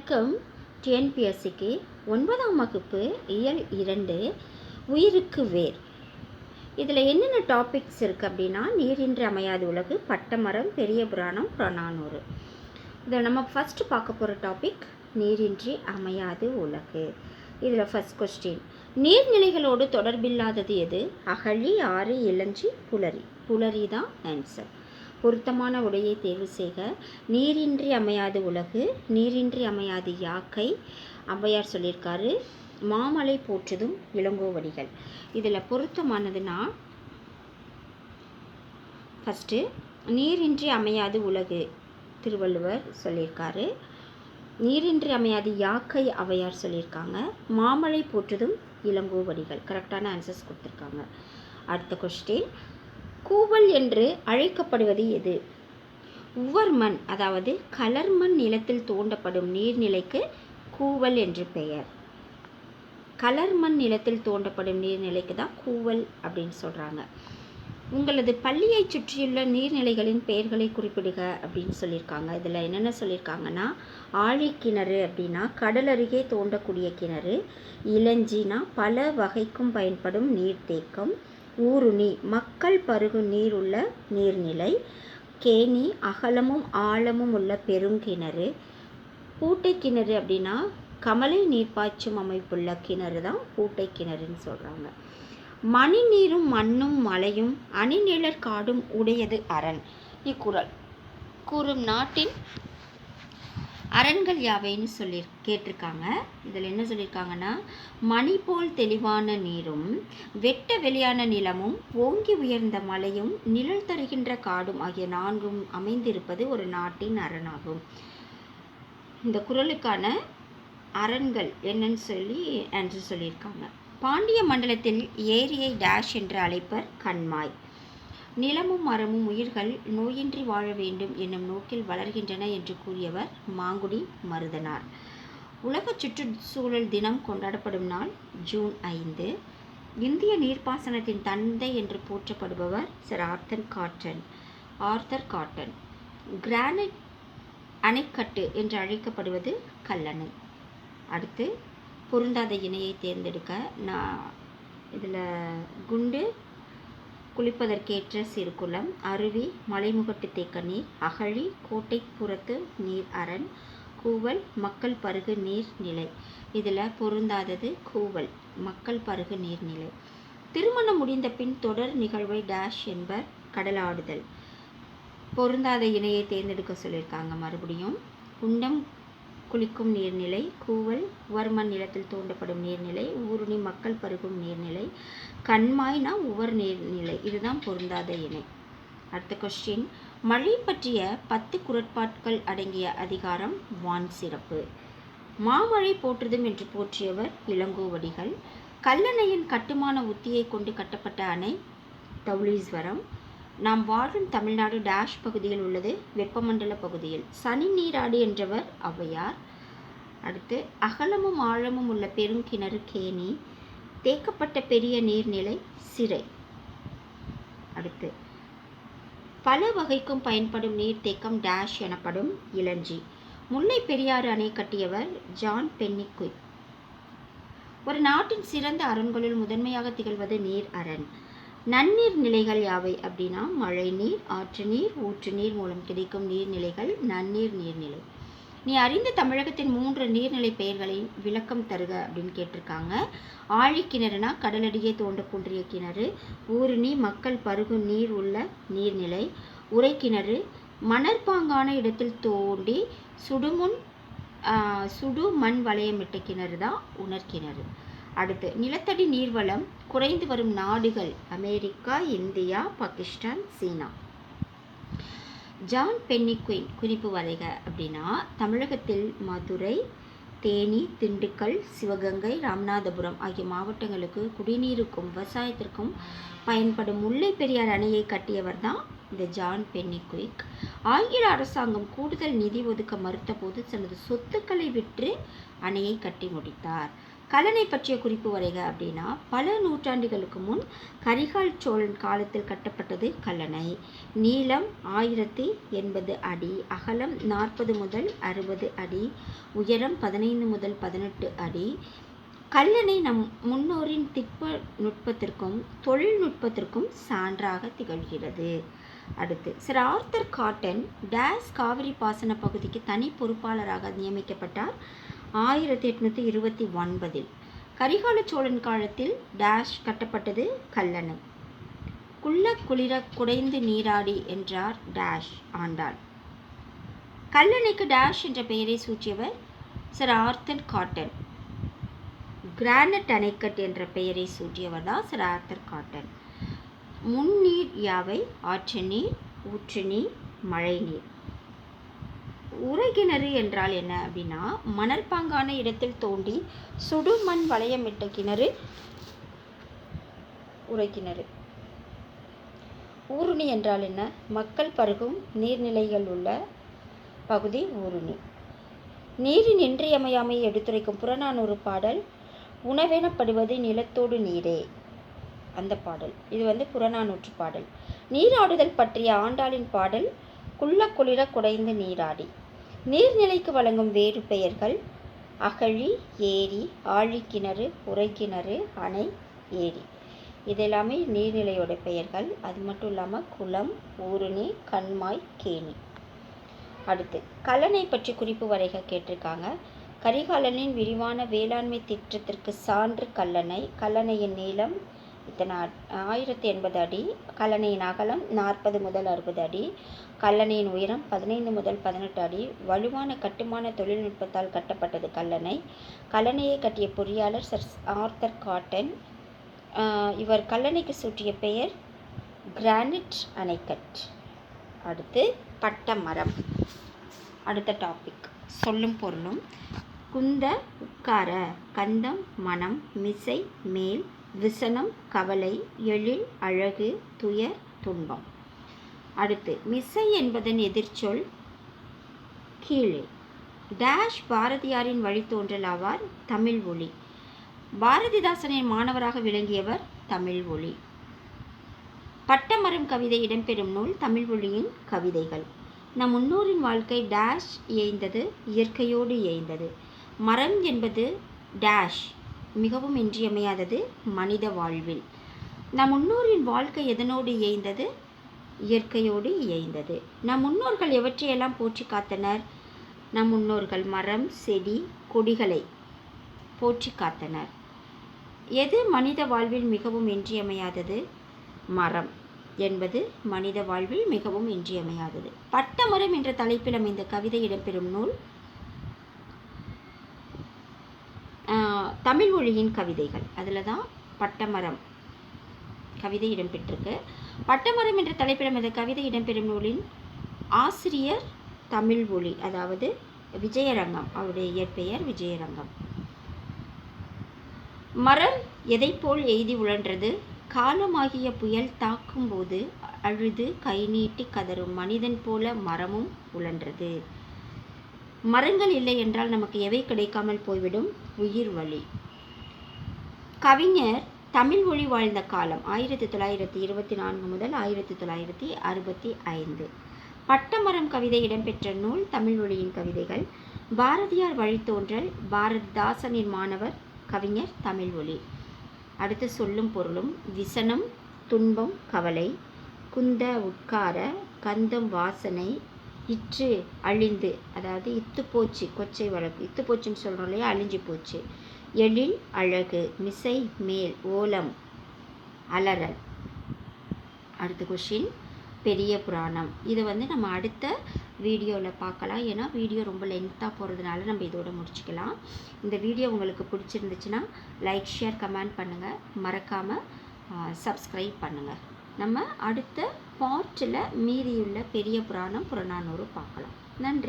வணக்கம். டிஎன்பிஎஸ்சிக்கு 9ஆம் வகுப்பு இயல் 2 உயிருக்கு வேர். இதில் என்னென்ன டாபிக்ஸ் இருக்குது அப்படின்னா, நீரின்றி அமையாது உலகு, பட்டமரம், பெரிய புராணம், புறநானூறு. இதில் நம்ம ஃபஸ்ட்டு பார்க்க போகிற டாபிக் நீரின்றி அமையாது உலகு. இதில் ஃபஸ்ட் கொஸ்டின், நீர்நிலைகளோடு தொடர்பில்லாதது எது? அகழி, ஆறு, இளஞ்சி, புலரி. புலரி தான் ஆன்சர். பொருத்தமான உடையை தேர்வு செய்க. நீரின்றி அமையாது உலகு, நீரின்றி அமையாது யாக்கை, ஔவையார் சொல்லியிருக்காரு. மாமலை போற்றுதும் இளங்கோவடிகள். இதில் பொருத்தமானதுன்னா ஃபஸ்ட்டு நீரின்றி அமையாது உலகு திருவள்ளுவர் சொல்லியிருக்காரு. நீரின்றி அமையாது யாக்கை ஔவையார் சொல்லியிருக்காங்க. மாமலை போற்றுதும் இளங்கோவடிகள். கரெக்டான ஆன்சர்ஸ் கொடுத்துருக்காங்க. அடுத்த கொஸ்டின், கூவல் என்று அழைக்கப்படுவது எது? உவர் மண், அதாவது கலர் மண் நிலத்தில் தோண்டப்படும் நீர்நிலைக்கு கூவல் என்று பெயர். கலர் மண் நிலத்தில் தோண்டப்படும் நீர்நிலைக்கு தான் கூவல் அப்படின்னு சொல்கிறாங்க. உங்களது பள்ளியை சுற்றியுள்ள நீர்நிலைகளின் பெயர்களை குறிப்பிடுக அப்படின்னு சொல்லியிருக்காங்க. இதில் என்னென்ன சொல்லியிருக்காங்கன்னா, ஆழிக்கிணறு அப்படின்னா கடல் அருகே தோண்டக்கூடிய கிணறு, இளஞ்சினா பல வகைக்கும் பயன்படும் நீர்த்தேக்கம், ஊருணி மக்கள் பருகு நீர் உள்ள நீர்நிலை, கேணி அகலமும் ஆழமும் உள்ள பெருங்கிணறு, பூட்டை கிணறு அப்படின்னா கமலை நீர்ப்பாய்ச்சும் அமைப்புள்ள கிணறு தான் பூட்டை கிணறுன்னு சொல்கிறாங்க. மணி நீரும் மண்ணும் மலையும் அணிநிழற் காடும் உடையது அரண். இக்குறள் கூறும் நாட்டின் அரண்கள் யாவைன்னு சொல்லி கேட்டிருக்காங்க. இதில் என்ன சொல்லியிருக்காங்கன்னா, மணி போல் தெளிவான நீரும் வெட்ட வெளியான நிலமும் ஓங்கி உயர்ந்த மலையும் நிழல் தருகின்ற காடும் ஆகிய 4ம் அமைந்திருப்பது ஒரு நாட்டின் அரணாகும். இந்த குறளுக்கான அரண்கள் என்னன்னு சொல்லி ஆன்சர் சொல்லியிருக்காங்க. பாண்டிய மண்டலத்தில் ஏரியை டேஷ் என்று அழைப்பர் கண்மாய். நிலமும் மரமும் உயிர்கள் நோயின்றி வாழ வேண்டும் என்னும் நோக்கில் வளர்கின்றன என்று கூறியவர் மாங்குடி மருதனார். உலக சுற்றுச்சூழல் தினம் கொண்டாடப்படும் நாள் ஜூன் 5. இந்திய நீர்ப்பாசனத்தின் தந்தை என்று போற்றப்படுபவர் சர் ஆர்தர் காட்டன். கிரானைட் அணைக்கட்டு என்று அழைக்கப்படுவது கல்லணை. அடுத்து பொருந்தாத இணையை தேர்ந்தெடுக்க. நான் இதில் குண்டு குளிப்பதற்கேற்ற சிறுகுளம், அருவி, மலைமுகட்டு தேக்க நீர், அகழி கோட்டைப்புறத்து நீர் அரண், கூவல் மக்கள் பருகு நீர்நிலை. இதில் பொருந்தாதது கூவல் மக்கள் பருகு நீர்நிலை. திருமணம் முடிந்த பின் தொடர் நிகழ்வை டேஷ் என்பர் கடலாடுதல். பொருந்தாத இணையை தேர்ந்தெடுக்க சொல்லியிருக்காங்க. மறுபடியும் குண்டம் குளிக்கும் நீர்நிலை, கூவல் உவர்மண் நிலத்தில் தோண்டப்படும் நீர்நிலை, ஊருணி மக்கள் பருகும் நீர்நிலை, கண்மாய்னா உவர் நீர்நிலை. இதுதான் பொருந்தாத இணை. அடுத்த கொஸ்டின், மழை பற்றிய 10 குறட்பாட்கள் அடங்கிய அதிகாரம் வான் சிறப்பு. மாமழை போற்றுதும் என்று போற்றியவர் இளங்கோவடிகள். கல்லணையின் கட்டுமான உத்தியை கொண்டு கட்டப்பட்ட அணை தௌலீஸ்வரம். நாம் வாழும் தமிழ்நாடு டேஷ் பகுதியில் உள்ளது? வெப்பமண்டல பகுதியில். சனி நீராடி என்றவர் ஔவையார். அடுத்து, அகலமும் ஆழமும் உள்ள பெருங்கிணறு கேணி, தேக்கப்பட்ட பெரிய நீர்நிலை சிறை. அடுத்து, பல வகைக்கும் பயன்படும் நீர்த்தேக்கம் டேஷ் எனப்படும் இளஞ்சி. முல்லை பெரியாறு அணை கட்டியவர் ஜான் பென்னிக்விக். ஒரு நாட்டின் சிறந்த அரண்களுள் முதன்மையாக திகழ்வது நீர் அரண். நன்னீர் நிலைகள் யாவை அப்படின்னா, மழை நீர், ஆற்று நீர், ஊற்று நீர் மூலம் கிடைக்கும் நீர்நிலைகள் நன்னீர் நீர்நிலை. நீ அறிந்த தமிழகத்தின் 3 நீர்நிலை பெயர்களை விளக்கம் தருக அப்படின்னு கேட்டிருக்காங்க. ஆழிக்கிணறுனா கடலடியே தோண்டக்கூடிய கிணறு, ஊருணி மக்கள் பருகு நீர் உள்ள நீர்நிலை, உறைக்கிணறு மணற்பாங்கான இடத்தில் தோண்டி சுடு மண் வளையமிட்ட கிணறு தான் உணர்கிணறு. அடுத்து, நிலத்தடி நீர்வளம் குறைந்து வரும் நாடுகள் அமெரிக்கா, இந்தியா, பாகிஸ்தான், சீனா. ஜான் பென்னிக்வின் குறிப்பு வரைக அப்படின்னா, தமிழகத்தில் மதுரை, தேனி, திண்டுக்கல், சிவகங்கை, ராமநாதபுரம் ஆகிய மாவட்டங்களுக்கு குடிநீருக்கும் விவசாயத்திற்கும் பயன்படும் முல்லை பெரியார் அணையை கட்டியவர் தான் இந்த ஜான் பென்னிக்விக். ஆங்கில அரசாங்கம் கூடுதல் நிதி ஒதுக்க மறுத்த போது தனது சொத்துக்களை விற்று அணையை கட்டி முடித்தார். கல்லணை பற்றிய குறிப்பு வரைக அப்படின்னா, பல நூற்றாண்டுகளுக்கு முன் கரிகால் சோழன் காலத்தில் கட்டப்பட்டது கல்லணை. நீளம் 1080 அடி, அகலம் 40 முதல் 60 அடி, உயரம் 15 முதல் 18 அடி. கல்லணை நம் முன்னோரின் நுட்பத்திற்கும் தொழில்நுட்பத்திற்கும் சான்றாக திகழ்கிறது. அடுத்து, sir Arthur cotton days Kaveri பாசன பகுதிக்கு தனி பொறுப்பாளராக நியமிக்கப்பட்டார் 1829. கரிகால சோழன் காலத்தில் டேஷ் கட்டப்பட்டது கல்லணை. குள்ள குளிர குடைந்து நீராடி என்றார் டேஷ் ஆண்டாள். கல்லணைக்கு டேஷ் என்ற பெயரை சூட்டியவர் sir Arthur cotton. Granite anicut என்ற பெயரை சூட்டியவர் தான் சர் ஆர்தர் காட்டன். முன்னீர் யாவை? ஆற்று நீர், ஊற்று நீர், மழை நீர். உறைகிணறு என்றால் என்ன அப்படின்னா, மணற்பாங்கான இடத்தில் தோண்டி சுடுமண் வளையமிட்ட கிணறு உறைகிணறு. ஊருணி என்றால் என்ன? மக்கள் பருகும் நீர்நிலைகள் உள்ள பகுதி ஊருணி. நீரின் இன்றியமையாமையை எடுத்துரைக்கும் புறநானூறு பாடல் உணவெனப்படுவது நிலத்தோடு நீரே, அந்த பாடல். இது புறநானூற்று பாடல். நீராடுதல் பற்றிய ஆண்டாளின் பாடல் குள்ள குளிர குடைந்து நீராடி. நீர்நிலைக்கு வழங்கும் வேறு பெயர்கள் அகழி, ஏரி, ஆழிக்கிணறு, உறைகிணறு, அணை, ஏரி. இதெல்லாமே நீர்நிலையோட பெயர்கள். அது மட்டும் இல்லாமல் குளம், ஊருணி, கண்மாய், கேணி. அடுத்து, கல்லணை பற்றி குறிப்பு வரைக கேட்டிருக்காங்க. கரிகாலனின் விரிவான வேளாண்மை திட்டத்திற்கு சான்று கல்லணை. கல்லணையின் நீளம் 1080 அடி, கல்லணையின் அகலம் 40 முதல் 60 அடி, கல்லணையின் உயரம் 15 முதல் 18 அடி. வலுவான கட்டுமான தொழில்நுட்பத்தால் கட்டப்பட்டது கல்லணை. கல்லணையை கட்டிய பொறியாளர் சர் ஆர்தர் காட்டன். இவர் கல்லணைக்கு சூட்டிய பெயர் கிரானைட் அணைக்கட். அடுத்து, பட்டமரம். அடுத்த டாபிக் சொல்லும் பொருளும். குந்த உட்கார, கந்தம் மனம், மிசை மேல், விசனம் கவலை, எழில் அழகு, துயர் துன்பம். அடுத்து, மிசை என்பதன் எதிர்ச்சொல் கீழே. டேஷ் பாரதியாரின் வழித்தோன்றல் ஆவார். தமிழ் ஒளி. பாரதிதாசனின் மாணவராக விளங்கியவர் தமிழ் ஒளி. பட்டமரம் கவிதை இடம்பெறும் நூல் தமிழ் ஒளியின் கவிதைகள். நம் முன்னோரின் வாழ்க்கை டேஷ் இயைந்தது, இயற்கையோடு இயைந்தது. மரம் என்பது டேஷ் மிகவும் இன்றியமையாதது மனித வாழ்வில். நம் முன்னோரின் வாழ்க்கை எதனோடு இயைந்தது? இயற்கையோடு இயைந்தது. நம் முன்னோர்கள் எவற்றையெல்லாம் போற்றி காத்தனர்? நம் முன்னோர்கள் மரம், செடி, கொடிகளை போற்றி காத்தனர். எது மனித வாழ்வில் மிகவும் இன்றியமையாதது? மரம் என்பது மனித வாழ்வில் மிகவும் இன்றியமையாதது. பட்டமரம் என்ற தலைப்பில் அமைந்த கவிதை இடம்பெறும் நூல் தமிழ் ஒளியின் கவிதைகள். அதில் தான் பட்டமரம் கவிதை இடம்பெற்றிருக்கு. பட்டமரம் என்ற தலைப்பில் அமைந்த கவிதை இடம்பெறும் நூலின் ஆசிரியர் தமிழ் ஒளி, அதாவது விஜயரங்கம். அவருடைய இயற்பெயர் விஜயரங்கம். மரம் எதை போல் எய்தி உழன்றது? காலமாகிய புயல் தாக்கும் போது அழுது கை நீட்டி கதறும் மனிதன் போல மரமும் உழன்றது. மரங்கள் இல்லை என்றால் நமக்கு எவை கிடைக்காமல் போய்விடும்? உயிர் வழி. கவிஞர் தமிழ் ஒளி வாழ்ந்த காலம் 1924 முதல் 1965. பட்டமரம் கவிதை இடம்பெற்ற நூல் தமிழ் ஒளியின் கவிதைகள். பாரதியார் வழித்தோன்றல். பாரதிதாசனின் மாணவர் கவிஞர் தமிழ் ஒளி. அடுத்து, சொல்லும் பொருளும். விசனம் துன்பம் கவலை, குந்த உட்கார, கந்தம் வாசனை, இற்று அழிந்து, அதாவது இத்து போச்சு, கொச்சை வழக்கு, இத்து போச்சுன்னு சொல்கிறோம் இல்லையா, அழிஞ்சு போச்சு. எழில் அழகு, மிசை மேல், ஓலம் அலறல். அடுத்த கொஷின், பெரிய புராணம். இதை நம்ம அடுத்த வீடியோவில் பார்க்கலாம். ஏன்னா வீடியோ ரொம்ப லென்த்தாக போகிறதுனால நம்ம இதோட முடிச்சுக்கலாம். இந்த வீடியோ உங்களுக்கு பிடிச்சிருந்துச்சுன்னா லைக், ஷேர், கமெண்ட் பண்ணுங்கள். மறக்காமல் சப்ஸ்கிரைப் பண்ணுங்கள். நம்ம அடுத்த பார்ட்டில் மீதியுள்ள பெரிய புராணம் புறநானூறு பார்க்கலாம். நன்றி.